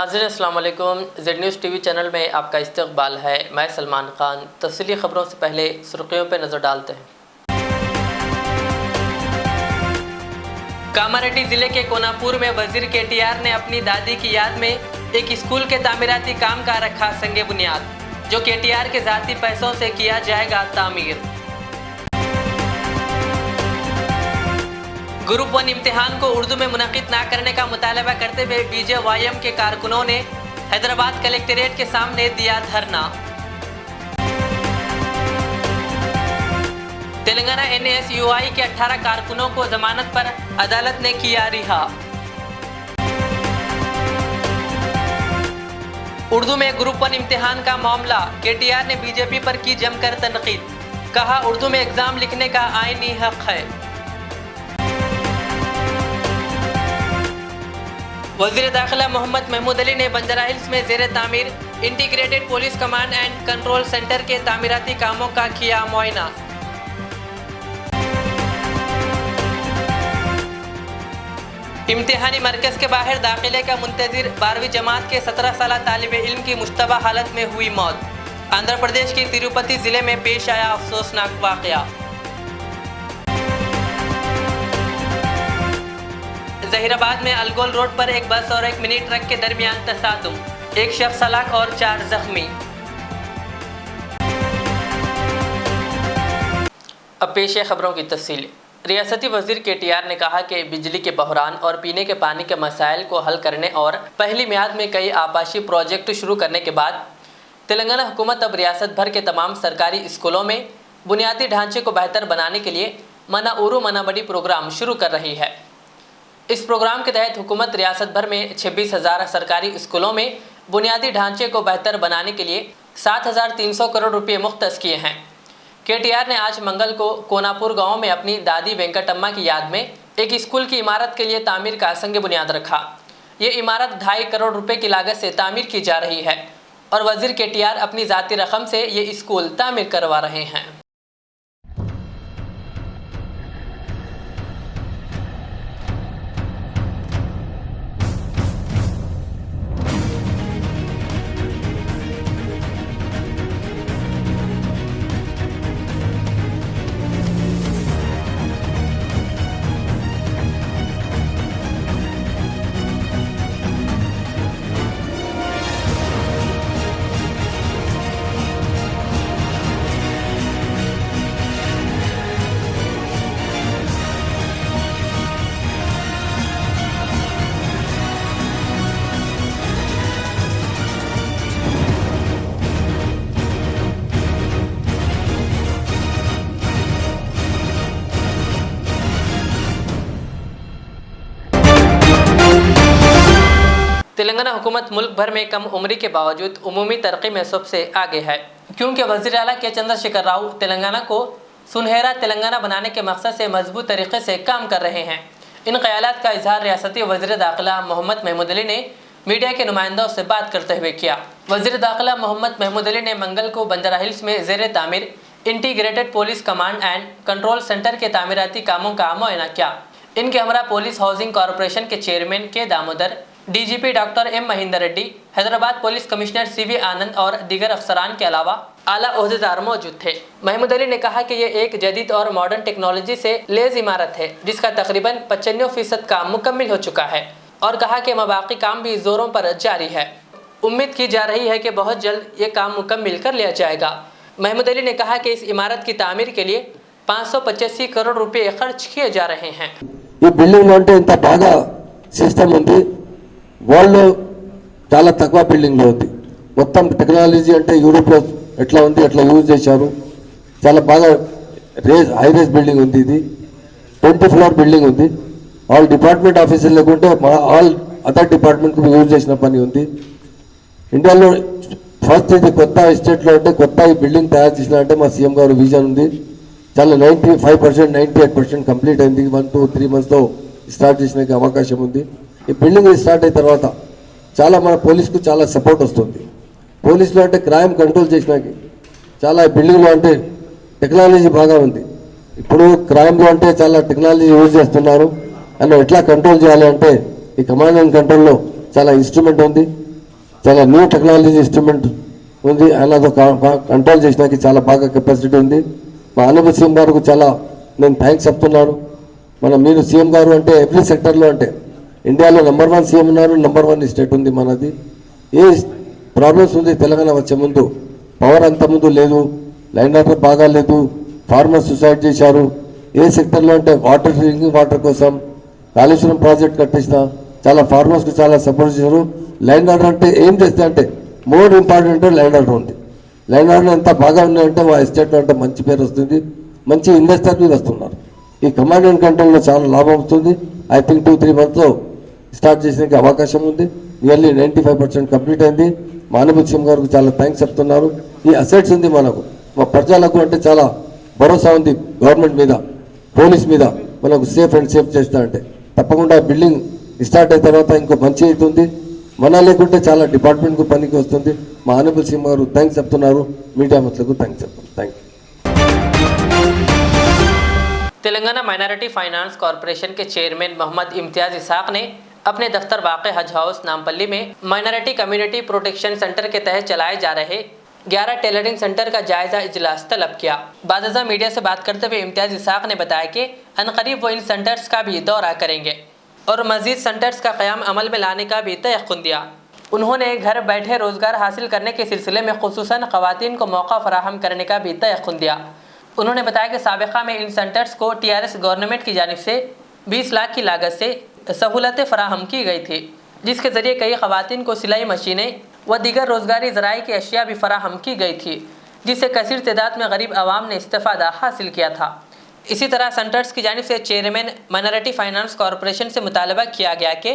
नाज़रीन अस्सलाम वालेकुम। ज़ेड न्यूज़ टीवी चैनल में आपका इस्तकबाल है। मैं सलमान खान। तफसीली खबरों से पहले सुर्खियों पर नज़र डालते हैं। कामारेड्डी ज़िले के कोनापुर में वज़ीर KTR ने अपनी दादी की याद में एक स्कूल के तामीराती काम का रखा संगे बुनियाद, जो KTR के ज़ाती पैसों से किया जाएगा तामीर। ग्रुप 1 इम्तिहान को उर्दू में मुनक़िद ना करने का मुतालबा करते हुए BJYM के कारकुनों ने हैदराबाद कलेक्ट्रेट के सामने दिया धरना। तेलंगाना NASUI के 18 कारकुनों को जमानत पर अदालत ने किया रिहा। उर्दू में ग्रुप 1 इम्तिहान का मामला, KTR ने BJP पर की जमकर तनकीद, कहा उर्दू में एग्जाम लिखने का आईनी हक है। वज़ीर दाखिला मोहम्मद महमूद अली ने बंजारा हिल्स में ज़ेरे तामीर integrated police command and control centre के तामीराती कामों का किया मुआयना। इम्तिहानी मरकज़ के बाहर दाखिले का मुंतज़िर 12वीं जमात के 17 साला तालिब इल्म की मुश्तबा हालत में हुई मौत। आंध्र प्रदेश के तिरुपति ज़िले में पेश आया अफसोसनाक वाक़या। जहीराबाद में अलगोल रोड पर एक बस और एक मिनी ट्रक के दरमियान तसादुम, एक शख्स हलाक और 4 जख्मी। अब पेश है खबरों की तफसील। रियासती वज़ीर KTR ने कहा कि बिजली के बहरान और पीने के पानी के मसाइल को हल करने और पहली मियाद में कई आबाशी प्रोजेक्ट शुरू करने के बाद तेलंगाना हुकूमत अब रियासत भर के तमाम सरकारी स्कूलों में बुनियादी ढांचे को बेहतर बनाने के लिए मना उरू मना बड़ी प्रोग्राम शुरू कर रही है। इस प्रोग्राम के तहत हुकूमत रियासत भर में 26,000 सरकारी स्कूलों में बुनियादी ढांचे को बेहतर बनाने के लिए 7,300 करोड़ रुपये मुख्तस किए हैं। KTR ने आज मंगल को कोनापुर गांव में अपनी दादी वेंकटम्मा की याद में एक स्कूल की इमारत के लिए तामीर का संग बुनियाद रखा। ये इमारत 2.5 करोड़ रुपए की लागत से तामीर की जा रही है और वज़ीर KTR अपनी ज़ाती रकम से ये स्कूल तामीर करवा रहे हैं। तेलंगाना हुकूमत मुल्क भर में कम उम्री के बावजूद उमूमी तरक्की में सबसे आगे है, क्योंकि वज़ीर आला के चंद्रशेखर राव तेलंगाना को सुनहरा तेलंगाना बनाने के मकसद से मजबूत तरीके से काम कर रहे हैं। इन ख्यालात का इजहार रियासती वज़ीर दाखिला मोहम्मद महमूद अली ने मीडिया के नुमाइंदों से बात करते हुए किया। वज़ीर दाखिला मोहम्मद महमूद अली ने मंगल को बंजारा हिल्स में ज़ेरे तामीर integrated police command and control centre के तामीराती कामों का मुआयना किया। इनके हमरा पुलिस हाउसिंग कॉरपोरेशन के chairman K Damodar, DGP doctor M Mahender Reddy, Hyderabad police commissioner CV Anand और दीगर अफसरान के अलावा आला ओहदेदार मौजूद थे। महमूद अली ने कहा कि ये एक जदीद और मॉडर्न टेक्नोलॉजी से लेज इमारत है, जिसका तकरीबन 95% काम मुकम्मिल हो चुका है, और कहा कि मबाकी काम भी जोरों पर जारी है। उम्मीद की जा रही है कि बहुत जल्द ये काम मुकम्मिल कर लिया जाएगा। महमूद अली ने कहा कि इस इमारत की तामीर के लिए 585 करोड़ रुपये खर्च किए जा रहे हैं। ये बिल्डिंग అంటే ఇంత బాగా సిస్టమ్ ఉంది, వరల్డ్ చాలా తక్కువ బిల్డింగ్లో ఉంది. మొత్తం టెక్నాలజీ అంటే యూరోప్లో ఎట్లా ఉంది అట్లా యూజ్ చేశారు. చాలా బాగా హై రేజ్ బిల్డింగ్ ఉంది. ఇది 20 ఫ్లోర్ బిల్డింగ్ ఉంది. ఆల్ డిపార్ట్మెంట్ ఆఫీసులు లేకుంటే ఆల్ అదర్ డిపార్ట్మెంట్కి యూజ్ చేసిన పని ఉంది. ఇండియాలో ఫస్ట్ ఇది కొత్త ఎస్టేట్లో అంటే కొత్త ఈ బిల్డింగ్ తయారు చేసినారంటే మా సీఎం గారు విజన్ ఉంది. చాలా 95% 98% కంప్లీట్ అయింది. 1-2-3 మంత్స్లో స్టార్ట్ చేసినానికి అవకాశం ఉంది. ఈ బిల్డింగ్ స్టార్ట్ అయిన తర్వాత చాలా మన పోలీసుకు చాలా సపోర్ట్ వస్తుంది. పోలీసులో అంటే క్రైమ్ కంట్రోల్ చేసినాకి చాలా బిల్డింగ్లో అంటే టెక్నాలజీ బాగా ఉంది. ఇప్పుడు క్రైమ్లో అంటే చాలా టెక్నాలజీ యూజ్ చేస్తున్నారు. అలా ఎట్లా కంట్రోల్ చేయాలి అంటే ఈ కమాండ్ అండ్ కంట్రోల్లో చాలా ఇన్స్ట్రుమెంట్ ఉంది. చాలా న్యూ టెక్నాలజీ ఇన్స్ట్రుమెంట్ ఉంది. ఆయనతో కంట్రోల్ చేసినాకి చాలా బాగా కెపాసిటీ ఉంది. మా ఆనబుల్ సీఎం గారికి చాలా నేను థ్యాంక్స్ చెప్తున్నాను. మీరు సీఎం గారు అంటే ఎవ్రీ సెక్టర్లో అంటే ఇండియాలో #1 సీఎం ఉన్నారు, #1 స్టేట్ ఉంది మనది. ఏ ప్రాబ్లమ్స్ ఉంది తెలంగాణ వచ్చే ముందు, పవర్ అంత ముందు లేదు, లైన్ ఆర్డర్ బాగా లేదు, ఫార్మర్స్ సూసైడ్ చేశారు. ఏ సెక్టర్లో అంటే డ్రింకింగ్ వాటర్ కోసం కాళేశ్వరం ప్రాజెక్ట్ కట్టించిన చాలా ఫార్మర్స్కి చాలా సపోర్ట్ చేశారు. లైన్ ఆర్డర్ అంటే ఏం చేస్తే అంటే మోర్ ఇంపార్టెంట్ అంటే లైన్ ఆర్డర్ ఉంది. లైన్ ఆర్డర్ ఎంత బాగా ఉన్నాయంటే మా ఎస్టేట్లో అంటే మంచి పేరు వస్తుంది, మంచి ఇన్వెస్టర్ మీద వస్తున్నారు. ఈ కమాండ్ అండ్ కంట్రోల్లో చాలా లాభం వస్తుంది. ఐ థింక్ 2-3 monthsలో స్టార్ట్ చేసే అవకాశం ఉంది. నియర్లీ 95% కంప్లీట్ అయింది. మా ఆనబుల్ సీఎం గారికి చాలా థ్యాంక్స్ చెప్తున్నారు. ఈ అసెట్స్ ఉంది మనకు, మా ప్రజలకు అంటే చాలా భరోసా ఉంది గవర్నమెంట్ మీద, పోలీస్ మీద. మనకు సేఫ్ అండ్ సేఫ్ చేస్తా అంటే తప్పకుండా బిల్డింగ్ స్టార్ట్ అయిన తర్వాత ఇంకో మంచి అవుతుంది. మన లేకుంటే చాలా డిపార్ట్మెంట్కు పనికి వస్తుంది. మా ఆనబుల్ సీఎం గారు థ్యాంక్స్ చెప్తున్నారు. మీడియా మిత్రులకు థ్యాంక్స్ చెప్తున్నారు. Thank you. Telangana minority finance corporation के चेयरमैन मोहम्मद इम्तियाज इसाक ने अपने दफ्तर वाक़ हज हाउस नामपल्ली में माइनॉरिटी कम्युनिटी प्रोटेक्शन सेंटर के तहत चलाए जा रहे 11 टेलरिंग सेंटर का जायजा इजलास तलब किया। बादशाह मीडिया से बात करते हुए इम्तियाज इसाक ने बताया कि अनकरीब वो इन सेंटर्स का भी दौरा करेंगे और मज़ीद सेंटर्स का क़याम अमल में लाने का भी तयक़ुन दिया। उन्होंने घर बैठे रोज़गार हासिल करने के सिलसिले में खुसूसन ख़वातीन को मौका फ़राहम करने का भी तयक़ुन दिया। उन्होंने बताया कि साबिक़ा में इन सेंटर्स को TRS गवर्नमेंट की जानिब से 20 लाख की लागत से सहूलतें फ़राहम की गई थी, जिसके ज़रिए कई ख़वातीन को सिलाई मशीनें व दीगर रोज़गारी ज़राई की अशिया भी फ़राहम की गई थी, जिससे कसीर तादाद में गरीब आवाम ने इस्तेफ़ादा हासिल किया था। इसी तरह सेंटर्स की जानिब से चेयरमैन माइनॉरिटी फाइनेंस कॉरपोरेशन से मुतालबा किया गया कि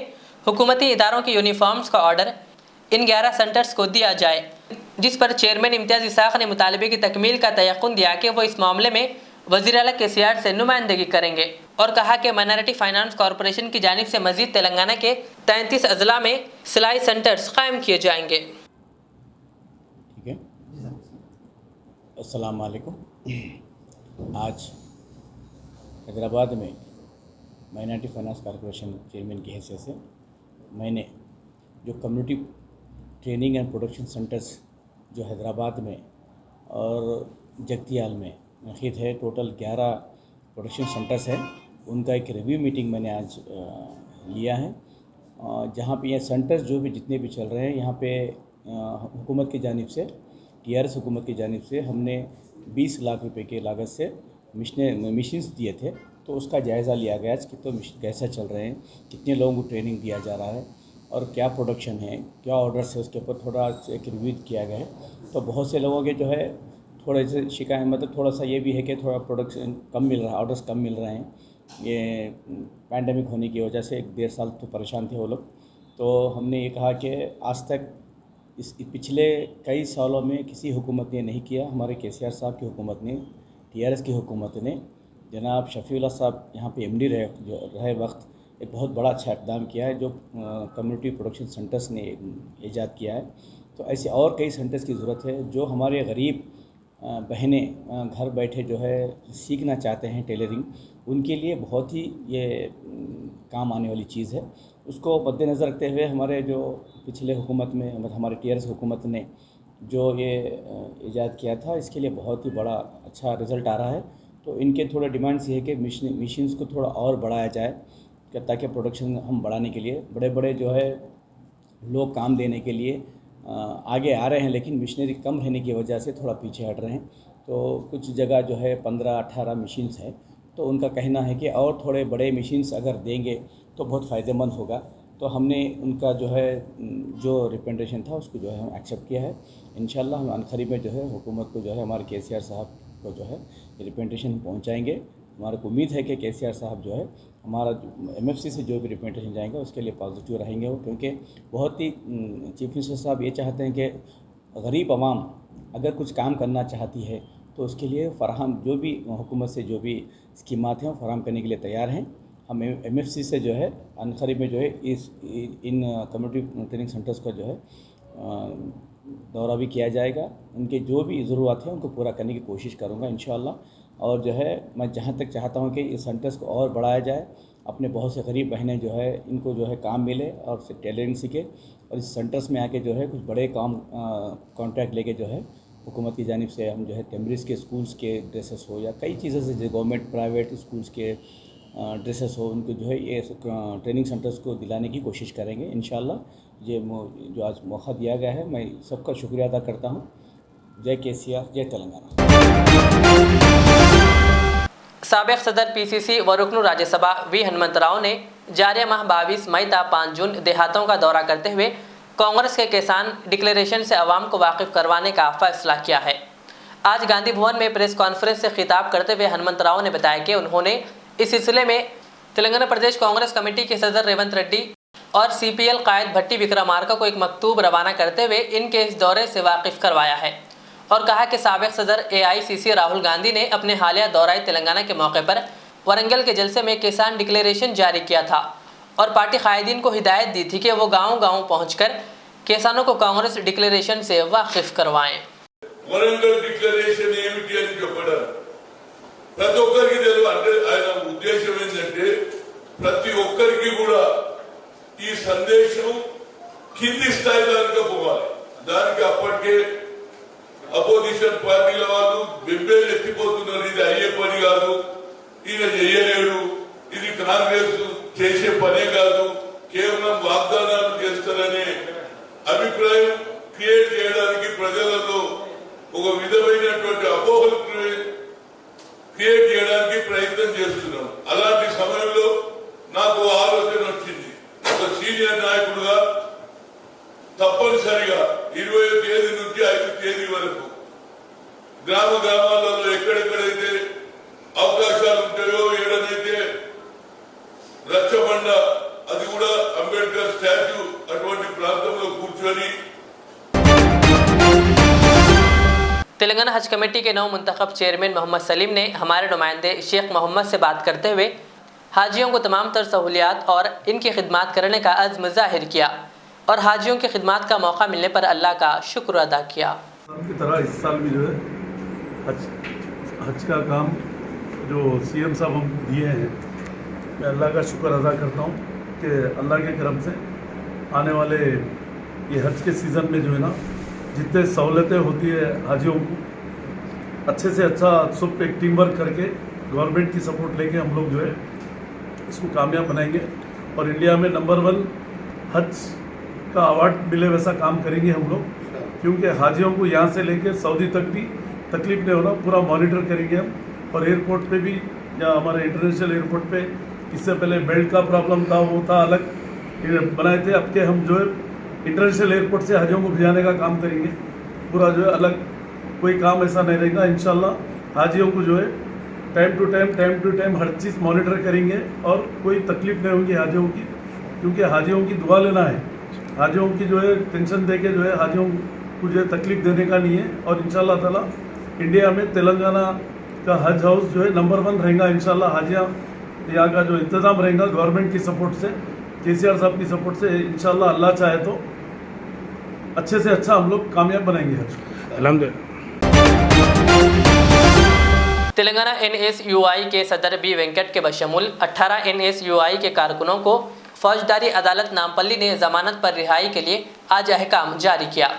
हुकूमती इदारों के यूनिफॉर्म्स का ऑर्डर इन 11 सेंटर्स को दिया जाए, जिस पर चेयरमैन इम्तियाज इसाक ने मुतालबे की तकमील का तयक़ुन दिया कि वो इस मामले में वज़ीर आला KCR से नुमाइंदगी करेंगे और कहा कि माइनॉरिटी फाइनेंस कॉरपोरेशन की जानिब से मज़ीद तेलंगाना के 33 अजला में सिलाई सेंटर्स कायम किए जाएंगे। ठीक है, अस्सलाम वालेकुम। आज हैदराबाद में माइनॉरिटी फाइनेंस कॉरपोरेशन चेयरमैन की हैसियत से मैंने जो community training and production centres जो हैदराबाद में और जगतियाल में मुनक़िद है, टोटल 11 प्रोडक्शन सेंटर्स हैं, उनका एक रिव्यू मीटिंग मैंने आज लिया है। जहाँ पे ये सेंटर्स जो भी जितने भी चल रहे हैं, यहाँ पे हुकूमत की जानिब से, TRS हुकूमत की जानिब से हमने 20 लाख रुपए के लागत से मशीन्स दिए थे, तो उसका जायज़ा लिया गया कि तो कैसे चल रहे हैं, कितने लोगों को ट्रेनिंग दिया जा रहा है और क्या प्रोडक्शन है, क्या ऑर्डर्स है, उसके ऊपर थोड़ा एक रिव्यू किया गया है। तो बहुत से लोगों के जो है थोड़े से शिकायत, मतलब थोड़ा सा ये भी है कि थोड़ा प्रोडक्शन कम मिल रहा है, ऑर्डर्स कम मिल रहे हैं। ये पैंडमिक होने की वजह से 1.5 साल तो परेशान थे वो लोग। तो हमने ये कहा कि आज तक इस पिछले कई सालों में किसी हुकूमत ने नहीं किया। हमारे KCR साहब की हुकूमत ने, TRS की हुकूमत ने, जनाब शफीउल्लाह साहब यहाँ पे MD रहे वक्त एक बहुत बड़ा अच्छा इक़दाम किया है, जो कम्युनिटी प्रोडक्शन सेंटर्स ने ईजाद किया है। तो ऐसे और कई सेंटर्स की ज़रूरत है। जो हमारे गरीब बहनें घर बैठे जो है सीखना चाहते हैं टेलरिंग, उनके लिए बहुत ही ये काम आने वाली चीज़ है। उसको मद्देनज़र रखते हुए हमारे जो पिछले हुकूमत में, मतलब हमारे TRS हुकूमत ने जो ये ईजाद किया था, इसके लिए बहुत ही बड़ा अच्छा रिज़ल्ट आ रहा है। तो इनके थोड़े डिमांड्स ये है कि मशीन्स को थोड़ा और बढ़ाया जाए, ताकि प्रोडक्शन हम बढ़ाने के लिए बड़े बड़े जो है लोग काम देने के लिए आगे आ रहे हैं, लेकिन मशीनरी कम रहने की वजह से थोड़ा पीछे हट रहे हैं। तो कुछ जगह जो है 15-18 मशीन्स है, तो उनका कहना है कि और थोड़े बड़े मशीन्स अगर देंगे तो बहुत फ़ायदेमंद होगा। तो हमने उनका जो है जो रिप्रेजेंटेशन था उसको जो है हम एक्सेप्ट किया है। इंशाल्लाह हम अनक़रीब में जो है हुकूमत को जो है हमारे KCR साहब को जो है रिप्रेजेंटेशन पहुँचाएँगे। हमारे को उम्मीद है कि KCR साहब जो है हमारा MFC से जो भी रिप्रेजेंटेशन जाएंगे उसके लिए पॉजिटिव रहेंगे वो, क्योंकि बहुत ही चीफ मिनिस्टर साहब ये चाहते हैं कि गरीब आवाम अगर कुछ काम करना चाहती है तो उसके लिए फ़राहम जो भी हुकूमत से जो भी स्कीमात हैं वो फ़राहम करने के लिए तैयार हैं। हम MFC से जो है अनक़रीब में जो है इन कम्युनिटी ट्रेनिंग सेंटर्स का जो है दौरा भी किया जाएगा। उनके जो भी ज़रूरत है उनको पूरा करने की कोशिश करूँगा इंशाअल्लाह। और जो है मैं जहाँ तक चाहता हूँ कि इस सेंटर्स को और बढ़ाया जाए, अपने बहुत से गरीब बहनें जो है इनको जो है काम मिले और टेलरिंग सीखे, और इस सेंटर्स में आके जो है कुछ बड़े काम कॉन्ट्रैक्ट लेके जो है हुकूमत की जानिब से हम जो है टेम्बरिज के स्कूल्स के ड्रेसेस हो या कई चीज़ें से जो गवर्नमेंट प्राइवेट स्कूल्स के ड्रेसेस हो, उनको जो है ये ट्रेनिंग सेंटर्स को दिलाने की कोशिश करेंगे इंशाल्लाह। ये जो आज मौका दिया गया है, मैं सबका शुक्रिया अदा करता हूँ। जय केसीआर, जय तेलंगाना। साबिक सदर पीसीसी व रुकन राज्यसभा वी हनुमंतराव ने जारिया माह 22 मई ता 5 जून देहातों का दौरा करते हुए कांग्रेस के किसान डिक्लेरेशन से अवाम को वाकिफ करवाने का फैसला किया है। आज गांधी भवन में प्रेस कॉन्फ्रेंस से खिताब करते हुए हनुमंतराव ने बताया कि उन्होंने इस सिलसिले में तेलंगाना प्रदेश कांग्रेस कमेटी के सदर रेवंत रेड्डी और सीपीएल कायद भट्टी विक्रमार्का को एक मकतूब रवाना करते हुए इनके इस दौरे से वाकिफ करवाया है और कहा कि साबिक सदर AICC राहुल गांधी ने अपने हालिया दौरे तेलंगाना के मौके पर वरंगल के जलसे में किसान डिक्लेरेशन जारी किया था और पार्टी कायदीन को हिदायत दी थी कि वो गांव-गांव पहुंचकर किसानों को कांग्रेस डिक्लेरेशन से वाकिफ करवाएं। वरंगल डिक्लेरेशन ఏమిటి అని చెప్పడం ప్రతి ఒక్కరికి తెలుసు। అంటే ఆయన ఉద్దేశం ఏంటంటే ప్రతి ఒక్కరికి కూడా ఈ సందేశం కింది స్థాయి దాకా పోవాలి। దానికి అప్పటికే అపోజిషన్ పార్టీల వాళ్ళు బెంబేలు ఎత్తిపోతున్నారు, ఇది అయ్యే పని కాదు, ఈయన చేయలేడు, ఇది కాంగ్రెస్ చేసే పనే కాదు, కేవలం వాగ్దానాలు చేస్తారనే అభిప్రాయం క్రియేట్ చేయడానికి ప్రజలలో ఒక విధమైనటువంటి అపోహలు క్రియేట్ చేయడానికి ప్రయత్నం చేస్తున్నాం। అలాంటి సమయంలో నాకు ఆలోచన వచ్చింది, ఒక సీనియర్ నాయకుడుగా తప్పనిసరిగా 20 తేదీ నుంచి 5 తేదీ వరకు గ్రామాలలో ఎక్కడెక్కడైతే అవకాశాలు ఉంటాయో, ఏడనైతే రచ్చబండ, అది కూడా అంబేద్కర్ స్టాచ్యూ అటువంటి ప్రాంతంలో కూర్చొని तेलंगाना हज कमेटी के नौ मुंतखब चेयरमैन मोहम्मद सलीम ने हमारे नुमाइंदे शेख मोहम्मद से बात करते हुए हाजियों को तमाम तर सहूलियात और इनकी खिदमत करने का अज़्म ज़ाहिर किया और हाजियों की खिदमत का मौका मिलने पर अल्लाह का शुक्र अदा किया। की तरह इस साल भी जो है हज का काम जो CM साहब हम दिए हैं, मैं अल्लाह का शुक्र अदा करता हूँ कि अल्लाह के करम से आने वाले ये हज के सीज़न में जो है ना, जितने सहूलतें होती है हाजियों को अच्छे से अच्छा सब एक टीम वर्क करके गवर्नमेंट की सपोर्ट लेके हम लोग जो है इसको कामयाब बनाएंगे और इंडिया में नंबर 1 हज का अवार्ड मिले वैसा काम करेंगे हम लोग, क्योंकि हाजियों को यहाँ से लेकर सऊदी तक भी तकलीफ नहीं होना, पूरा मॉनिटर करेंगे हम। और एयरपोर्ट पे भी, या हमारे इंटरनेशनल एयरपोर्ट पे इससे पहले बेल्ट का प्रॉब्लम था, वो था अलग बनाए थे, अब के हम जो है इंटरनेशनल एयरपोर्ट से हाजियों को भिजाने का काम करेंगे, पूरा जो है अलग कोई काम ऐसा नहीं रहेगा। इंशाल्लाह हाजियों को जो है टाइम टू टाइम हर चीज़ मॉनिटर करेंगे और कोई तकलीफ नहीं होगी हाजियों की, क्योंकि हाजियों की दुआ लेना है, हाजियों की जो है टेंशन दे के जो है हाजियों को जो है तकलीफ देने का नहीं है। और इंशाल्लाह ताला इंडिया में तेलंगाना का हज हाउस जो है नंबर 1 रहेगा इंशाल्लाह। हाजियाँ यहाँ का जो इंतज़ाम रहेगा गवर्नमेंट की सपोर्ट से, केसीआर साहब की सपोर्ट से, इंशाल्लाह अल्लाह चाहे तो अच्छे से अच्छा हम लोग कामयाब बनाएंगे हज। अल्हम्दुलिल्लाह। तेलंगाना NSUI के सदर बी वेंकट के बशमूल 18 NSUI के कारकुनों को फौजदारी अदालत नामपल्ली ने जमानत पर रिहाई के लिए आज अहकाम जारी किया।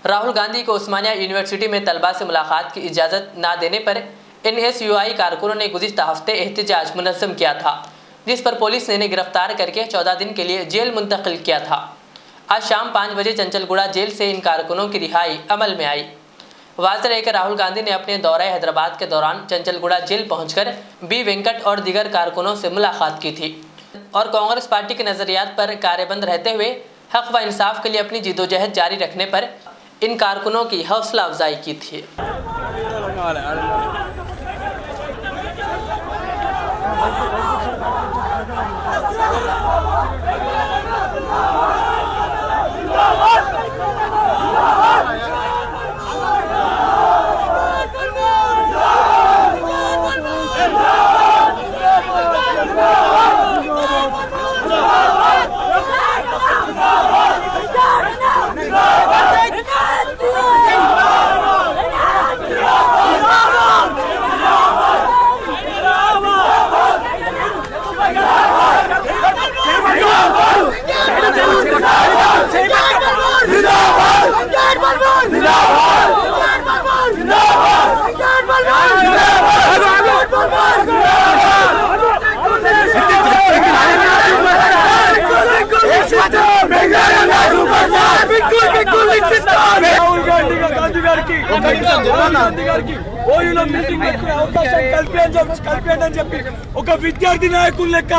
राहुल गांधी को उस्मानिया यूनिवर्सिटी में तलबा से मुलाकात की इजाज़त ना देने पर NSUI कारकुनों ने गुज़िश्ता हफ्ते एहतजाज मुनज़्ज़म किया था, जिस पर पुलिस ने इन्हें गिरफ्तार करके 14 दिन के लिए जेल मुंतकिल किया था। आज शाम 5 बजे चंचलगुड़ा जेल से इन कारकुनों की रिहाई अमल में आई। वाज़ेह है कि राहुल गांधी ने अपने दौरे हैदराबाद के दौरान चंचलगुड़ा जेल पहुंचकर बी वेंकट और दीगर कारकुनों से मुलाकात की थी और कांग्रेस पार्टी के नज़रियात पर कार्यबंद रहते हुए हक़ व इंसाफ के लिए अपनी जिदोजहद जारी रखने पर इन कारकुनों की हौसला अफजाई की थी। ఓయూలో మీటింగ్ పెట్టుకునే అవకాశం కల్పించని చెప్పి ఒక విద్యార్థి నాయకులు లెక్క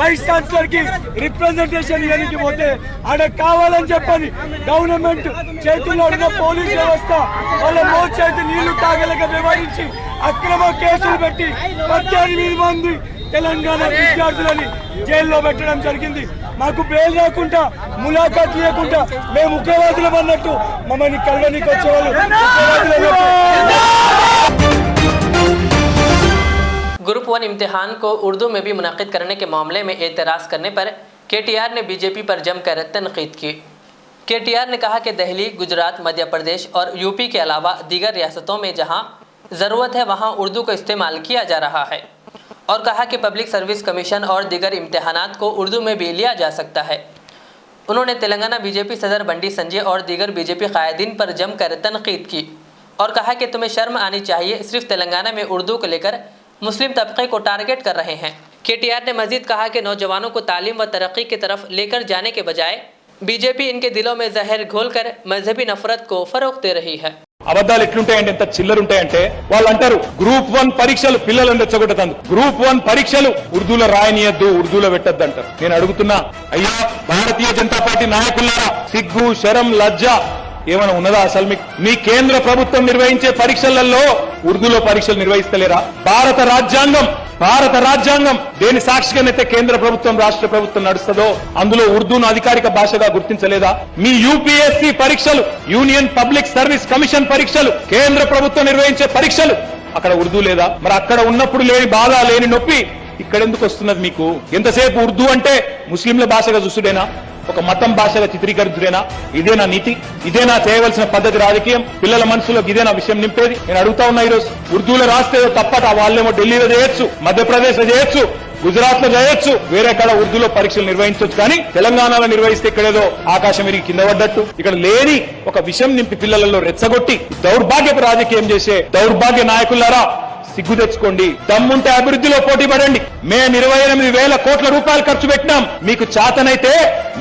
వైస్ ఛాన్సలర్ కి రిప్రజెంటేషన్ ఇవ్వడానికి పోతే ఆడ కావాలని చెప్పని గవర్నమెంట్ చేతుల్లో ఉన్న పోలీస్ వ్యవస్థ వాళ్ళ మోచేతి నీళ్లు తాగలేక వ్యవహరించి అక్రమ కేసులు పెట్టి 18 మంది తెలంగాణ విద్యార్థులని జైల్లో పెట్టడం జరిగింది. మాకు బెయిల్ రాకుండా ములాఖాత్ లేకుండా మేము ఉగ్రవాదులం అన్నట్టు మమ్మల్ని కలవనికి వచ్చేవాళ్ళు ग्रुप 1 इम्तिहान को उर्दू में भी मुनक़िद करने के मामले में एतराज़ करने पर KTR ने बीजेपी पर जमकर तनक़ीद की। KTR ने कहा कि दिल्ली, गुजरात, मध्य प्रदेश और यूपी के अलावा दीगर रियासतों में जहां ज़रूरत है वहां उर्दू का इस्तेमाल किया जा रहा है और कहा कि पब्लिक सर्विस कमीशन और दीगर इम्तिहानात को उर्दू में भी लिया जा सकता है। उन्होंने तेलंगाना बीजेपी सदर बंडी संजय और दीगर बीजेपी कायदीन पर जमकर तनक़ीद की और कहा कि तुम्हें शर्म आनी चाहिए, सिर्फ तेलंगाना में उर्दू को लेकर मुस्लिम तबके को टारगेट कर रहे हैं। KTR ने मजीद कहा कि नौजवानों को तालीम व तरक्की की तरफ लेकर जाने के बजाय बीजेपी इनके दिलों में जहर घोलकर मजहबी नफरत को फरोग दे रही है। అబద్ధాలు ఎట్లుంటాయంటే ఎంత చిల్లరుంటాయంటే వాళ్ళు అంటారు గ్రూప్ 1 పరీక్షలు పిల్లలను రెచ్చగొట్టదందు, గ్రూప్ 1 పరీక్షలు ఉర్దూలో రాయనీయద్దు, ఉర్దూలో పెట్టద్దు అంటారు. నేను అడుగుతున్నా, అయ్యా భారతీయ జనతా పార్టీ నాయకులారా, సిగ్గు శరం లజ్జ ఏమైనా ఉన్నదా అసలు మీకు? మీ కేంద్ర ప్రభుత్వం నిర్వహించే పరీక్షలలో ఉర్దూలో పరీక్షలు నిర్వహిస్తలేరా? భారత రాజ్యాంగం దేని సాక్షిగానైతే కేంద్ర ప్రభుత్వం రాష్ట్ర ప్రభుత్వం నడుస్తుందో అందులో ఉర్దూను అధికారిక భాషగా గుర్తించలేదా? మీ యూపీఎస్సీ పరీక్షలు, యూనియన్ పబ్లిక్ సర్వీస్ కమిషన్ పరీక్షలు, కేంద్ర ప్రభుత్వం నిర్వహించే పరీక్షలు, అక్కడ ఉర్దూ లేదా? మరి అక్కడ ఉన్నప్పుడు లేని బాధ లేని నొప్పి ఇక్కడ ఎందుకు వస్తున్నది మీకు? ఎంతసేపు ఉర్దూ అంటే ముస్లింల భాషగా చూసుడేనా? ఒక మతం భాషగా చిత్రీకరించుడేనా? ఇదేనా నీతి? ఇదేనా చేయవలసిన పద్ధతి? రాజకీయం పిల్లల మనసులోకి ఇదేనా విషయం నింపేది? నేను అడుగుతా ఉన్నా, ఈరోజు ఉర్దూలో రాస్తే తప్పట, వాళ్ళేమో ఢిల్లీలో చేయొచ్చు, మధ్యప్రదేశ్ లో చేయొచ్చు, గుజరాత్ లో చేయొచ్చు, వేరే కాడ ఉర్దూలో పరీక్షలు నిర్వహించవచ్చు. కానీ తెలంగాణలో నిర్వహిస్తే ఇక్కడేదో ఆకాశం విరిగి కింద పడ్డట్టు ఇక్కడ లేని ఒక విషయం నింపి పిల్లలలో రెచ్చగొట్టి దౌర్భాగ్యపు రాజకీయం చేసే దౌర్భాగ్య నాయకులారా, సిగ్గు తెచ్చుకోండి. దమ్ముంటే అభివృద్ధిలో పోటీ పడండి. మేము 28,000 కోట్ల రూపాయలు ఖర్చు పెట్టినాం. మీకు చాతనైతే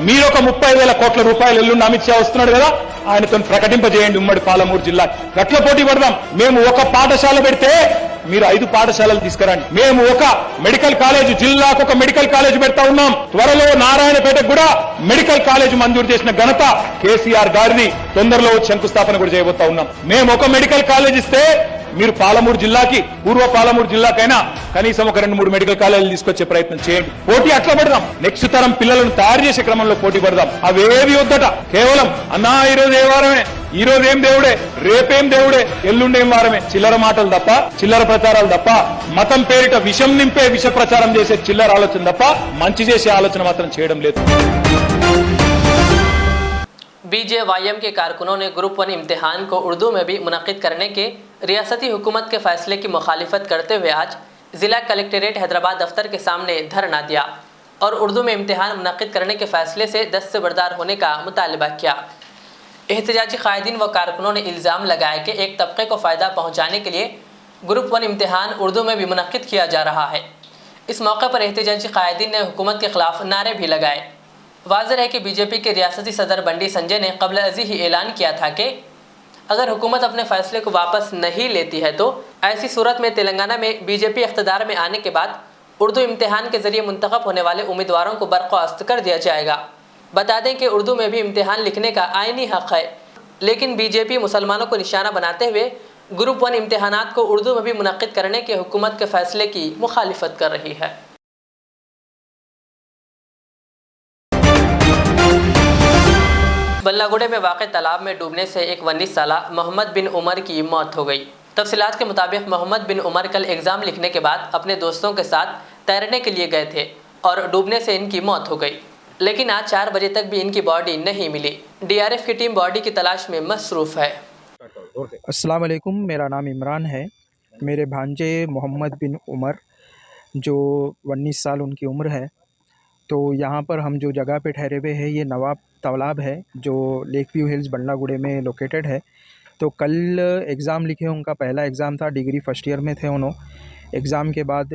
మీరు ఒక 30,000 కోట్ల రూపాయలు ఎల్లుండి అమిత్ షా వస్తున్నాడు కదా, ఆయనతో ప్రకటింపజేయండి ఉమ్మడి పాలమూరు జిల్లా. గట్ల పోటీ పడదాం. మేము ఒక పాఠశాల పెడితే మీరు 5 పాఠశాలలు తీసుకురండి. మేము ఒక మెడికల్ కాలేజ్, జిల్లాకు ఒక మెడికల్ కాలేజ్ పెడతా ఉన్నాం. త్వరలో నారాయణపేటకు కూడా మెడికల్ కాలేజ్ మంజూరు చేసిన ఘనత కేసీఆర్ గారిది. తొందరలో శంకుస్థాపన కూడా చేయబోతా ఉన్నాం. మేము ఒక మెడికల్ కాలేజ్ ఇస్తే మీరు పాలమూరు జిల్లాకి, పూర్వ పాలమూరు జిల్లాకైనా కనీసం ఒక 2-3 మెడికల్ కాలేజీలు తీసుకొచ్చే ప్రయత్నం చేయండి. పోటీ అట్లా పడదాం. నెక్స్ట్ తరం పిల్లలను తయారు చేసే క్రమంలో పోటీ పడదాం. అవేవి వద్దట. కేవలం అన్నా ఈరోజు ఏ వారమే, ఈ రోజు ఏం దేవుడే, రేపేం దేవుడే, ఎల్లుండేం వారమే, చిల్లర మాటలు తప్ప, చిల్లర ప్రచారాలు తప్ప, మతం పేరిట విషం నింపే విష ప్రచారం చేసే చిల్లర ఆలోచన తప్ప మంచి చేసే ఆలోచన మాత్రం చేయడం లేదు. BJYM के कारकुनों ने ग्रुप 1 इम्तिहान को उर्दू में भी मुनक़िद करने के रियासती हुकूमत के फैसले की मुखालिफत करते हुए आज ज़िला कलेक्ट्रेट हैदराबाद दफ्तर के सामने धरना दिया और उर्दू में इम्तिहान मुनक़िद करने के फैसले से दस्तबरदार होने का मुतालबा किया। एहतजाजी कायदीन व कारकुनों ने इल्ज़ाम लगाया कि एक तबके को फ़ायदा पहुँचाने के लिए ग्रुप 1 इम्तिहान उर्दू में भी मुनक़िद किया जा रहा है। इस मौके पर एहतजाजी कायदीन ने हुकूमत के खिलाफ नारे भी लगाए। वाज़ेह है कि बीजेपी के रियासती सदर बंडी संजय ने कबल अज़ी ही ऐलान किया था कि अगर हुकूमत अपने फैसले को वापस नहीं लेती है तो ऐसी सूरत में तेलंगाना में बीजेपी इख्तिदार में आने के बाद उर्दू इम्तिहान के ज़रिए मुंतखब होने वाले उम्मीदवारों को बर्खास्त कर दिया जाएगा। बता दें कि उर्दू में भी इम्तिहान लिखने का आइनी हक़ है, लेकिन बीजेपी मुसलमानों को निशाना बनाते हुए ग्रुप 1 इम्तिहानात को उर्दू में भी मुनक़िद करने के हुकूमत के फैसले की मुखालिफत कर रही है। बल्लागुड़े में वाक़ तालाब में डूबने से एक 19 साला मोहम्मद बिन उमर की मौत हो गई। तफसीलात के मुताबिक मोहम्मद बिन उमर कल एग्ज़ाम लिखने के बाद अपने दोस्तों के साथ तैरने के लिए गए थे और डूबने से इनकी मौत हो गई, लेकिन आज 4 बजे तक भी इनकी बॉडी नहीं मिली। DRF की टीम बॉडी की तलाश में मसरूफ़ है। अस्सलाम वालेकुम, मेरा नाम इमरान है। मेरे भांजे मोहम्मद बिन उमर जो 19 साल उनकी उम्र है, तो यहाँ पर हम जो जगह पे ठहरे हुए हैं ये नवाब तालाब है जो लेक व्यू हिल्स बल्लागुड़े में लोकेटेड है। तो कल एग्ज़ाम लिखे, उनका पहला एग्ज़ाम था, डिग्री फर्स्ट ईयर में थे उन्होंने। एग्ज़ाम के बाद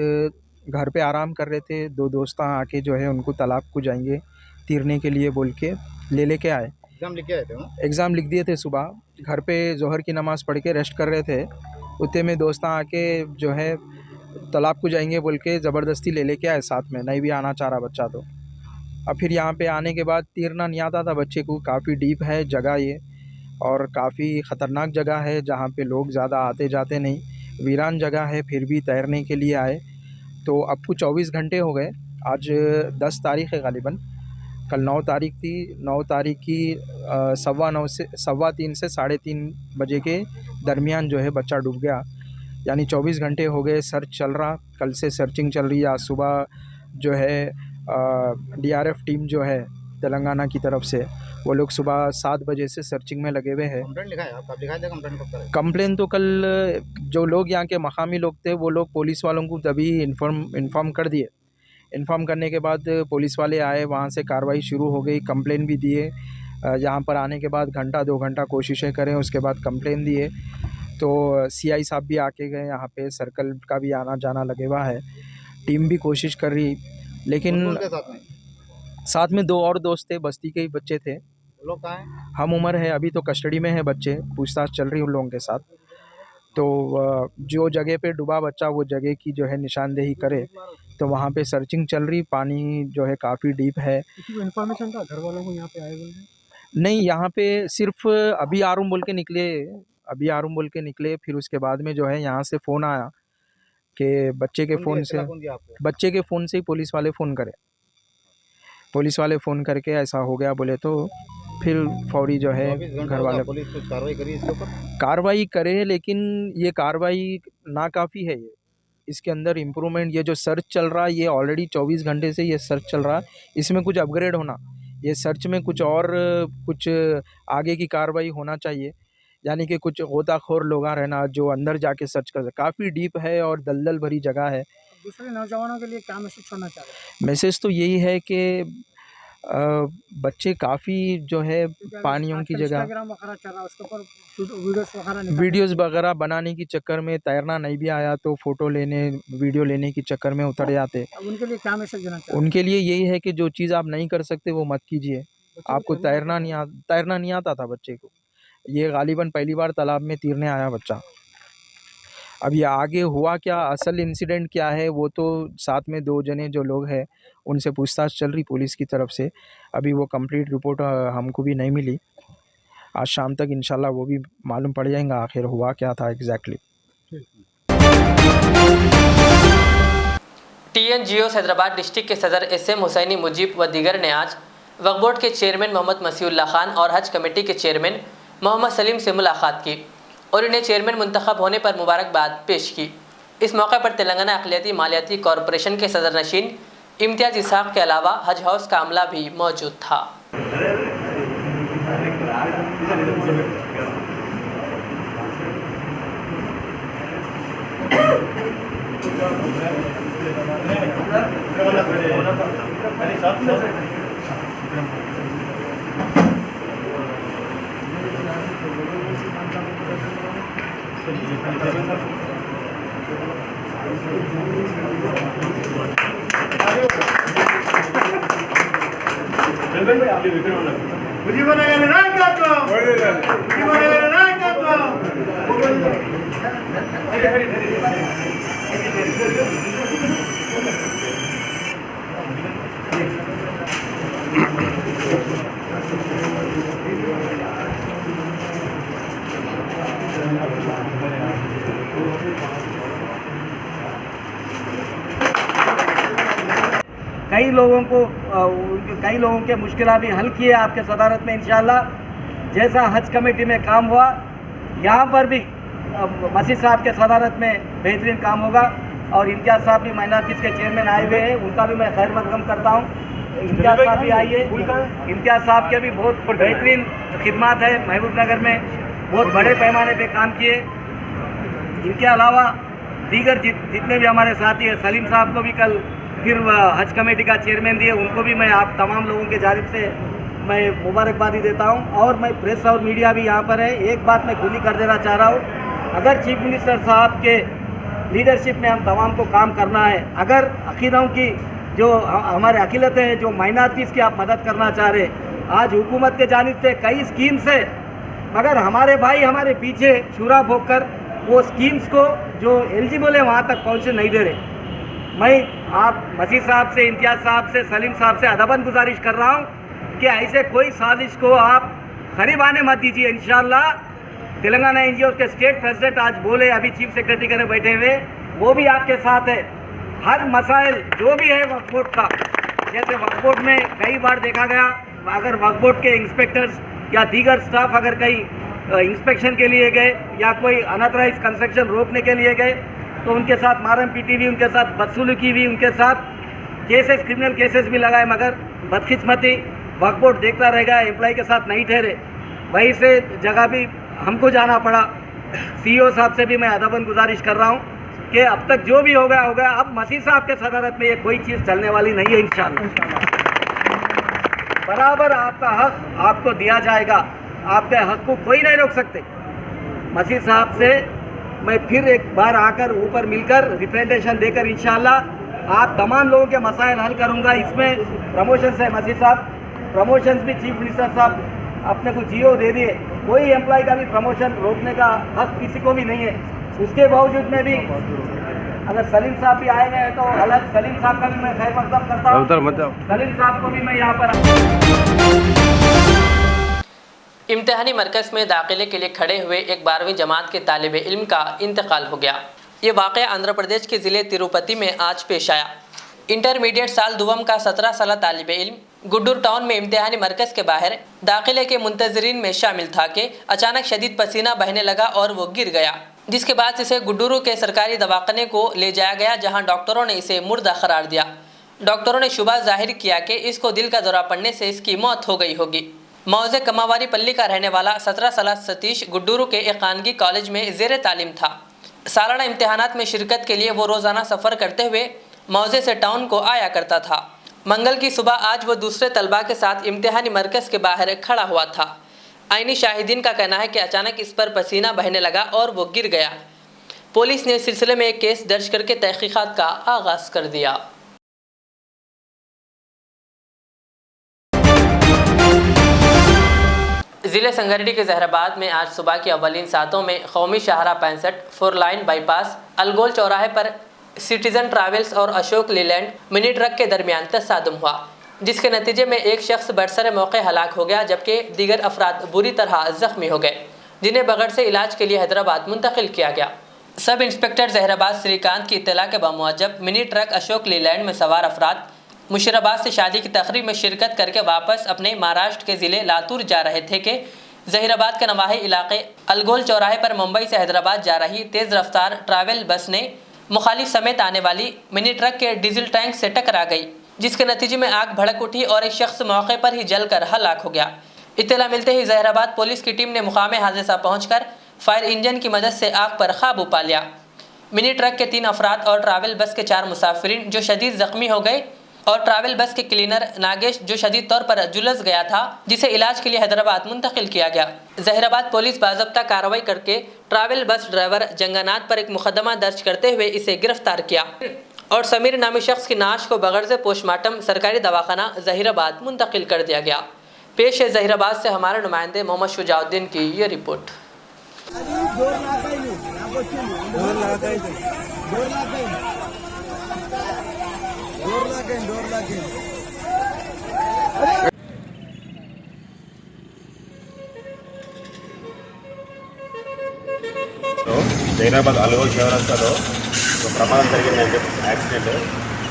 घर पे आराम कर रहे थे, 2 दोस्त आके जो है उनको तालाब को जाएंगे तीरने के लिए बोल के लेके आए। एग्जाम लिख के आए थे ना? एग्ज़ाम लिख दिए थे सुबह। घर पे ज़ोहर की नमाज़ पढ़ के रेस्ट कर रहे थे। उतने में दोस्त आके जो है तालाब को जाएंगे बोल के ज़बरदस्ती लेके आए साथ में, नहीं भी आना चाह रहा बच्चा तो। अब फिर यहाँ पे आने के बाद तैरना नहीं आता था बच्चे को। काफ़ी डीप है जगह ये और काफ़ी ख़तरनाक जगह है जहाँ पे लोग ज़्यादा आते जाते नहीं, वीरान जगह है। फिर भी तैरने के लिए आए तो अब को 24 घंटे हो गए। आज 10 तारीख़ है गालिबन, कल 9 तारीख़ थी। 9 तारीख़ की 9:15 से 3:15 से 3:30 बजे के दरमियान जो है बच्चा डूब गया। यानी 24 घंटे हो गए सर्च चल रहा। कल से सर्चिंग चल रही है। आज सुबह जो है DRF टीम जो है तेलंगाना की तरफ से वो लोग सुबह 7 बजे से सर्चिंग में लगे हुए हैं। कंप्लेंट लिखा है? आप कब लिखा था कंप्लेंट? कब करें? कंप्लेन तो कल जो लोग यहाँ के मकामी लोग थे वो लोग पुलिस वालों को तभी इन्फॉर्म कर दिए। इन्फॉर्म करने के बाद पुलिस वाले आए, वहाँ से कार्रवाई शुरू हो गई। कंप्लेन भी दिए। यहाँ पर आने के बाद घंटा 2 घंटा कोशिशें करें, उसके बाद कंप्लेन दिए तो CI साहब भी आके गए। यहाँ पे सर्कल का भी आना जाना लगे हुआ है। टीम भी कोशिश कर रही, लेकिन साथ में 2 और दोस्त थे, बस्ती के ही बच्चे थे। लोग कहाँ हैं? हम उम्र है, अभी तो कस्टडी में है बच्चे, पूछताछ चल रही उन लोगों के साथ। तो जो जगह पे डूबा बच्चा वो जगह की जो है निशानदेही करे, तो वहाँ पे सर्चिंग चल रही। पानी जो है काफ़ी डीप है। इन्फॉर्मेशन था घर वालों को यहाँ पे आए बोल रहे? नहीं, यहाँ पे सिर्फ अभी आरूम बोल के निकले। फिर उसके बाद में जो है यहाँ से फ़ोन आया कि बच्चे के फ़ोन से ही पुलिस वाले फ़ोन करे। पुलिस वाले फ़ोन करके ऐसा हो गया बोले तो फिर फौरी जो है घर वाले पुलिस कुछ कार्रवाई करी इसके ऊपर? कार्रवाई करे, लेकिन ये कार्रवाई नाकाफ़ी है। ये इसके अंदर इम्प्रूवमेंट, ये जो सर्च चल रहा है ये ऑलरेडी 24 घंटे से ये सर्च चल रहा है। इसमें कुछ अपग्रेड होना, ये सर्च में कुछ आगे की कार्रवाई होना चाहिए। यानी कि कुछ गोताखोर लोग रहना जो अंदर जाके सर्च कर। काफ़ी डीप है और दलदल भरी जगह है। दूसरे नौजवानों के लिए क्या मैसेज छोड़ना चाह रहे हैं? मैसेज तो यही है कि बच्चे काफ़ी जो है पानियों की जगह वीडियोस वगैरह बनाने की चक्कर में, तैरना नहीं भी आया तो फ़ोटो लेने वीडियो लेने की चक्कर में उतर जाते। उनके लिए क्या मैसेज देना चाह रहे हैं? उनके लिए यही है कि जो चीज़ आप नहीं कर सकते वो मत कीजिए। आपको तैरना नहीं आता था बच्चे को। ये गालिबन पहली बार तालाब में तैरने आया बच्चा। अब ये आगे हुआ क्या, असल इंसिडेंट क्या है, वो तो साथ में 2 जने जो लोग हैं उनसे पूछताछ चल रही पुलिस की तरफ से। अभी वो कंप्लीट रिपोर्ट हमको भी नहीं मिली। आज शाम तक इंशाल्लाह वो भी मालूम पड़ जाएगा आखिर हुआ क्या था एग्जैक्टली। TNGOs हैदराबाद डिस्ट्रिक्ट के सदर SM हुसैनी मुजीब व दीगर ने आज वक्फ बोर्ड के चेयरमैन मोहम्मद मसीउल्लाह खान और हज कमेटी के चेयरमैन मोहम्मद सलीम से मुलाकात की और इन्हें चेयरमैन मुंतखब होने पर मुबारकबाद पेश की। इस मौके पर तेलंगाना अक़लियती मालियाती कॉरपोरेशन के सदर नशीन इम्तियाज़ इसाक के अलावा हज हाउस का अमला भी मौजूद था। कई लोगों के मुश्किल भी हल किए आपके सदारत में इंशाअल्लाह। जैसा हज कमेटी में काम हुआ यहाँ पर भी मसीह साहब के सदारत में बेहतरीन काम होगा। और इम्तियाज़ साहब भी माइनॉरिटीज़ के चेयरमैन आए हुए हैं, उनका भी मैं खैर मकदम करता हूँ। इम्तियाज़ साहब भी आइए। इम्तियाज़ साहब के भी बहुत बेहतरीन खिदमत है, महबूब नगर में बहुत बड़े पैमाने पे काम किए। इनके अलावा दीगर जितने भी हमारे साथी हैं, सलीम साहब को भी कल फिर हज कमेटी का चेयरमैन दिए, उनको भी मैं आप तमाम लोगों के जानिब से मैं मुबारकबादी देता हूं। और मैं प्रेस और मीडिया भी यहाँ पर है, एक बात मैं खुली कर देना चाह रहा हूँ, अगर चीफ मिनिस्टर साहब के लीडरशिप में हम तमाम को काम करना है, अगर अकीदों की जो हमारे अकीदतें हैं, जो माइनॉरिटीज़ की आप मदद करना चाह रहे, आज हुकूमत के जानिब से कई स्कीम्स है, मगर हमारे भाई हमारे पीछे छुरा भोग कर वो स्कीम्स को जो एलिजिबल है वहाँ तक पहुँचने नहीं दे रहे। मैं आप मसीह साहब से, इम्तियाज़ साहब से, सलीम साहब से अदबन गुजारिश कर रहा हूँ कि ऐसे कोई साजिश को आप खरीब आने मत दीजिए। इंशाअल्लाह तेलंगाना एनजीओ के स्टेट प्रेसिडेंट आज बोले, अभी चीफ सेक्रेटरी करे बैठे हुए, वो भी आपके साथ है। हर मसाइल जो भी है वक्फ बोर्ड का, जैसे वक्फ बोर्ड में कई बार देखा गया, अगर वक्फ बोर्ड के इंस्पेक्टर्स या दीगर स्टाफ अगर कहीं इंस्पेक्शन के लिए गए या कोई अनऑथराइज कंस्ट्रक्शन रोकने के लिए गए तो उनके साथ मारम पीटी भी, उनके साथ बदसलूकी भी, उनके साथ केसेस, क्रिमिनल केसेस भी लगाए, मगर बदकिस्मती वक्फ बोर्ड देखता रह गया, एम्प्लॉय के साथ नहीं ठहरे। वहीं से जगह भी हमको जाना पड़ा। सीईओ साहब से भी मैं अदबन गुजारिश कर रहा हूँ कि अब तक जो भी हो गया, अब मसीह साहब के सदारत में ये कोई चीज़ चलने वाली नहीं है। इंशाअल्लाह बराबर आपका हक आपको दिया जाएगा, आपके हक को कोई नहीं रोक सकते। मसीह साहब से मैं फिर एक बार आकर ऊपर मिलकर रिप्रेजेंटेशन देकर इंशाअल्लाह आप तमाम लोगों के मसाइल हल करूंगा। इसमें प्रमोशंस है, मसीह साहब प्रमोशंस भी चीफ मिनिस्टर साहब अपने को जीओ दे दिए, कोई एम्प्लॉय का भी प्रमोशन रोकने का हक किसी को भी नहीं है। उसके बावजूद में भी अगर सलीम साहब भी आए हैं तो अलग, सलीम साहब का भी मैं खैर मकदम करता हूँ, सलीम साहब को भी मैं यहाँ पर। इम्तिहानी मरकज़ में दाखिले के लिए खड़े हुए एक 12वीं जमात के तालिब इल्म का इंतकाल हो गया। ये वाक़या आंध्र प्रदेश के ज़िले तिरुपति में आज पेश आया। इंटरमीडिएट साल दुवम का 17 साल तालिब इल्म गुड्डूर टाउन में इम्तिहानी मरकज़ के बाहर दाखिले के मुंतजरीन में शामिल था कि अचानक शदीद पसीना बहने लगा और वो गिर गया, जिसके बाद इसे गुड्डूरू के सरकारी दवाखाने को ले जाया गया, जहां डॉक्टरों ने इसे मुर्दा करार दिया। डॉक्टरों ने शुबा जाहिर किया कि इसको दिल का दौरा पड़ने से इसकी मौत हो गई होगी। मौजे कमावारी पल्ली का रहने वाला 17 साल सतीश गुड्डूरू के एक खानगी कॉलेज में ज़ेर तालीम था। सालाना इम्तिहानात में शिरकत के लिए वो रोज़ाना सफ़र करते हुए मौजे से टाउन को आया करता था। मंगल की सुबह आज वो दूसरे तलबा के साथ इम्तिहानी मरकज़ के बाहर खड़ा हुआ था। आईनी शाहिदीन का कहना है कि अचानक इस पर पसीना बहने लगा और वो गिर गया। पुलिस ने इस सिलसिले में एक केस दर्ज करके तहकीकात का आगाज़ कर दिया। ज़िले संगारेड्डी के जहराबाद में आज सुबह की अव्वलीन सातों में कौमी शाहरा 65 4 लाइन बाईपास अलगोल चौराहे पर सिटीजन ट्रैवल्स और अशोक लीलैंड मिनी ट्रक के दरमियान तसादुम हुआ, जिसके नतीजे में एक शख्स बरसर मौके हलाक हो गया, जबकि दीगर अफराद बुरी तरह जख्मी हो गए, जिन्हें बगड़ से इलाज के लिए हैदराबाद मुंतकिल किया गया। सब इंस्पेक्टर जहराबाद श्रीकांत की इत्तला के बामुजब मिनी ट्रक अशोक लीलैंड में सवार अफराद मुशीराबाद से शादी की तकरीब में शिरकत करके वापस अपने महाराष्ट्र के ज़िले लातूर जा रहे थे कि जहीराबाद के नवाही इलाके अलगोल चौराहे पर मुंबई से हैदराबाद जा रही तेज़ रफ्तार ट्रैवल बस ने मुखालिफ समेत आने वाली मिनी ट्रक के डीजल टैंक से टकरा गई, जिसके नतीजे में आग भड़क उठी और एक शख्स मौके पर ही जलकर हलाक हो गया। इत्तला मिलते ही जहीराबाद पुलिस की टीम ने मुकाम हादसा पहुंचकर फायर इंजन की मदद से आग पर काबू पा लिया। मिनी ट्रक के 3 अफराद और ट्रैवल बस के 4 मुसाफिरीन जो शदीद जख्मी हो गए और ट्रैवल बस के क्लीनर नागेश जो शदीद तौर पर जुलस गया था, जिसे इलाज के लिए हैदराबाद मुंतकिल किया गया। जहीराबाद पुलिस बाज़ाब्ता कार्रवाई करके ट्रैवल बस ड्राइवर जंगानाथ पर एक मुकदमा दर्ज करते हुए इसे गिरफ्तार किया और समीर नामी शख्स की नाश को बगड़ से पोस्टमार्टम सरकारी दवाखाना जहीराबाद मुंतकिल कर दिया गया। पेश है जहीराबाद से हमारे नुमाइंदे मोहम्मद शुजाउद्दीन की ये रिपोर्ट। జైరాబాద్ అల్గోల్ చౌరస్తాలో ఒక ప్రమాదం జరిగిందండి, యాక్సిడెంట్.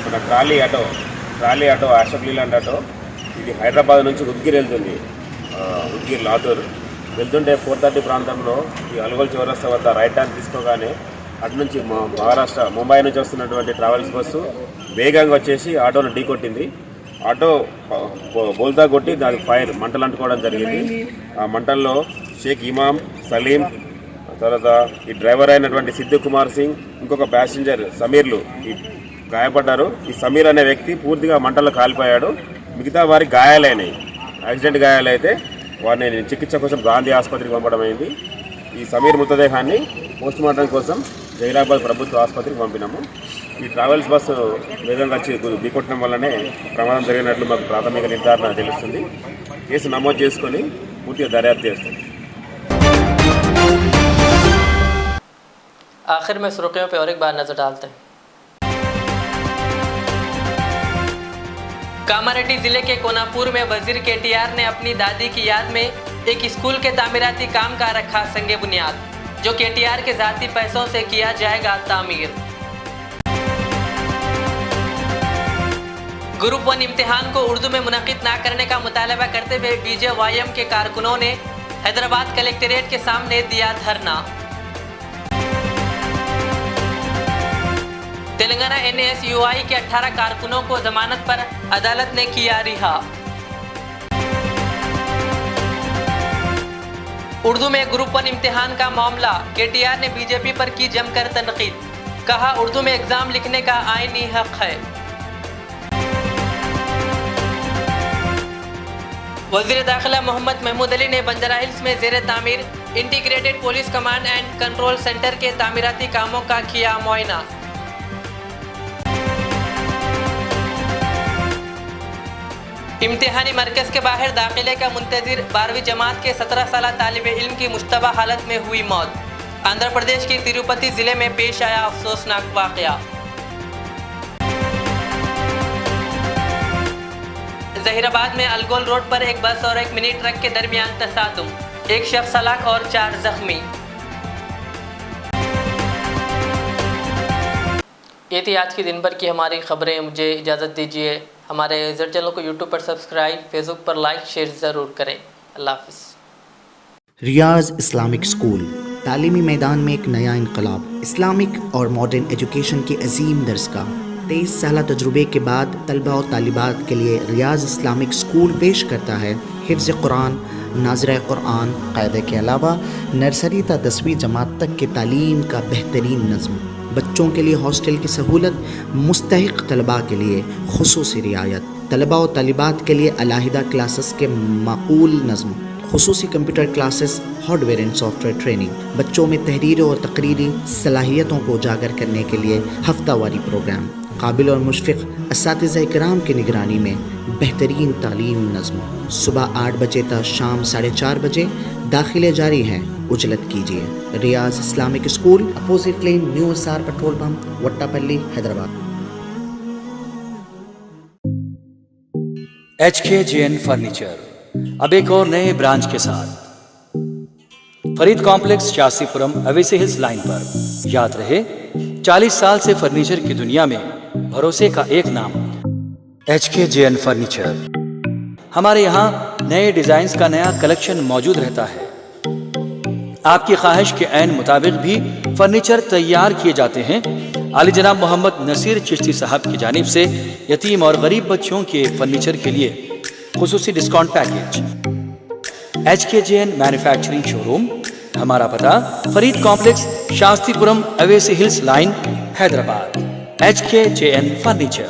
మన trolley auto Ashok Leyland auto ఇది హైదరాబాద్ నుంచి ఉద్గిర్ వెళ్తుంది, ఉద్గిర్ లాతూర్ వెళ్తుంటే 4:30 ప్రాంతంలో ఈ అల్గోల్ చౌరస్తా వద్ద రైట్ టర్న్ తీసుకోగానే అటు నుంచి మహారాష్ట్ర ముంబై నుంచి వస్తున్నటువంటి ట్రావెల్స్ బస్సు వేగంగా వచ్చేసి ఆటోను ఢీకొట్టింది. ఆటో బోల్తా కొట్టి దాని ఫైర్ మంటలు అంటుకోవడం జరిగింది. ఆ మంటల్లో షేక్ ఇమాం, సలీం, తర్వాత ఈ డ్రైవర్ అయినటువంటి సిద్ధు కుమార్ సింగ్, ఇంకొక ప్యాసింజర్ సమీర్లు ఈ గాయపడ్డారు. ఈ సమీర్ అనే వ్యక్తి పూర్తిగా మంటల్లో కాలిపోయాడు. మిగతా వారికి గాయాలైనాయి, యాక్సిడెంట్ గాయాలైతే వారిని చికిత్స కోసం గాంధీ ఆసుపత్రికి పంపడం అయింది. ఈ సమీర్ మృతదేహాన్ని పోస్టుమార్టం కోసం జైరాబాద్ ప్రభుత్వ ఆసుపత్రికి పంపినాము. ఈ ట్రావెల్స్ బస్సు వేగంగా వచ్చి ఢీకొట్టడం వల్లనే ప్రమాదం జరిగినట్లు మాకు ప్రాథమిక నిర్ధారణ తెలుస్తుంది. కేసు నమోదు చేసుకొని పూర్తిగా దర్యాప్తు చేస్తాం. आखिर में सुर्खियों पे और एक बार नजर डालते हैं। कामारेड्डी जिले के कोनापुर में वजीर केटीआर ने अपनी दादी की याद में एक स्कूल के तामीराती काम का रखा संगे बुनियाद, जो केटीआर के जाती पैसों से किया जाएगा तामीर। ग्रुप 1 इम्तिहान को उर्दू में मुनक्किद ना करने का मुतालबा करते हुए बीजेवाईएम के कारकुनों ने हैदराबाद कलेक्ट्रेट के सामने दिया धरना। तेलंगाना NSUI के 18 कारकुनों को जमानत पर अदालत ने किया रिहा। उर्दू में ग्रुप 1 इम्तिहान का मामला, केटीआर ने बीजेपी पर की जमकर तनकीद, कहा उर्दू में एग्जाम लिखने का आईनी हक है। वजीर दाखिला मोहम्मद महमूद अली ने बंजारा हिल्स में जेर तामीर integrated police command and control centre के तामीराती कामों का किया मुआयना। इम्तिहानी मरकज के बाहर दाखिले का मुंतजिर 12वीं जमात के 17 साल तालिब इल्म की मुश्तबा हालत में हुई मौत। आंध्र प्रदेश के तिरुपति जिले में पेश आया अफसोसनाक वाकया। जहीराबाद में अलगोल रोड पर एक बस और एक मिनी ट्रक के दरमियान तसादुम, एक शख्स हलाक और 4 जख्मी। ये थी आज की दिन भर की हमारी खबरें। मुझे इजाज़त दीजिए। हमारे इज़्ज़त चैनल को यूट्यूब पर सब्सक्राइब, फेसबुक पर लाइक शेयर ज़रूर करें। अल्लाह हाफ़िज़। रियाज इस्लामिक स्कूल तालीमी मैदान में एक नया इनकलाब। इस्लामिक और मॉडर्न एजुकेशन की अजीम दरसगाह। 23 साल तजुर्बे के बाद तलबा और तालिबात के लिए रियाज इस्लामिक स्कूल पेश करता है हिफ्ज़ कुरान, नाज़िरा कुरान क़ायदे के अलावा नर्सरी ता 10वीं जमात तक की तालीम का बेहतरीन नज़्म। बच्चों के लिए हॉस्टल की सहूलत, मुस्तहिक़ तलबा के लिए खुसूसी रियायत, तलबा और तालिबात के लिए अलहदा क्लासेस के माकूल नज़्म, खुसूसी computer classes, hardware and software training, बच्चों में तहरीरी और तकरीरी सलाहियतों को उजागर करने के लिए हफ्तावारी प्रोग्राम, काबिल और मुशफ़िक़ असातिज़ा इकराम की निगरानी में बेहतरीन तालीम नज़्म। सुबह 8 बजे तक शाम 4:30 बजे दाखिले जारी हैं। उजलत कीजिए। Riyaz Islamic school, opposite lane, new SR petrol pump, Vattepally, Hyderabad. HKJN furniture अब एक और नए ब्रांच के साथ Farid complex, Shastripuram, Owaisi hills line पर। याद रहे, 40 साल से फर्नीचर की दुनिया में भरोसे का एक नाम HKJN फर्नीचर। हमारे यहाँ नए डिजाइन्स का नया कलेक्शन मौजूद रहता है। आपकी ख्वाहिश के ऐन मुताबिक भी फर्नीचर तैयार किए जाते हैं। आली जनाब मोहम्मद नसीर चिश्ती साहब की जानिब से यतीम और गरीब बच्चों के फर्नीचर के लिए खुसूसी discount package. HKJN manufacturing showroom, हमारा पता Farid complex, Shastripuram, Owaisi hills line, Hyderabad. HKJN furniture.